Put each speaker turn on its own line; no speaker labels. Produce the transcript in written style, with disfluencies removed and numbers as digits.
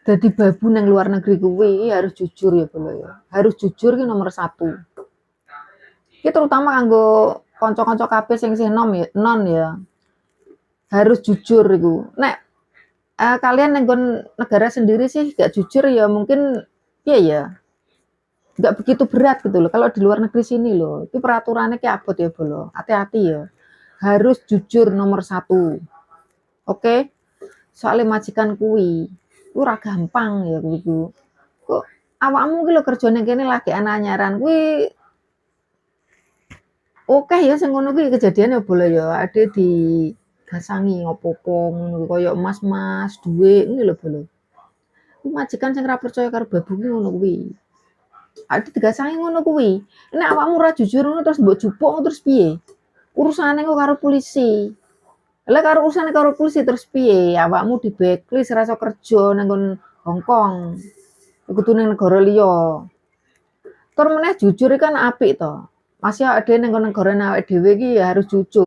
Dadi babu nang luar negeri kuwi harus jujur ya, Bolo ya. Harus jujur ki nomor satu. Ki terutama kanggo kanca-kanca kabeh sing isih non ya, harus jujur iku. Nek kalian nang negara sendiri sih gak jujur ya mungkin piye ya, nggak begitu berat gitu loh. Kalau di luar negeri sini loh, itu peraturannya kayak abot ya, Bolo. Hati-hati ya. Harus jujur nomor satu. Oke? Soalnya majikan kuwi, ora gampang ya kuwi ku. Kok awakmu ki lho kerjane kene lagi anyar-anyaran kuwi oke ya sing ngono kuwi kejadian ya Bolo ya. Ade digasangi opo-opo ngono kaya emas-mas, dhuwit ngene lho Bolo. Ku majikan sing ora percaya karo babu ki ngono kuwi. Ade digasangi ngono kuwi. Nek awakmu ora jujur ngono terus mbok jupuk terus piye? Urusane kok karo polisi. Lah karo urusan karo polisi terus piye? Awakmu di blacklist ora iso kerja nang nggon Hongkong. Kudu ning negara liya. Tur meneh jujur kan apik to. Masih ade ning negara awake dhewe iki ya harus jujur.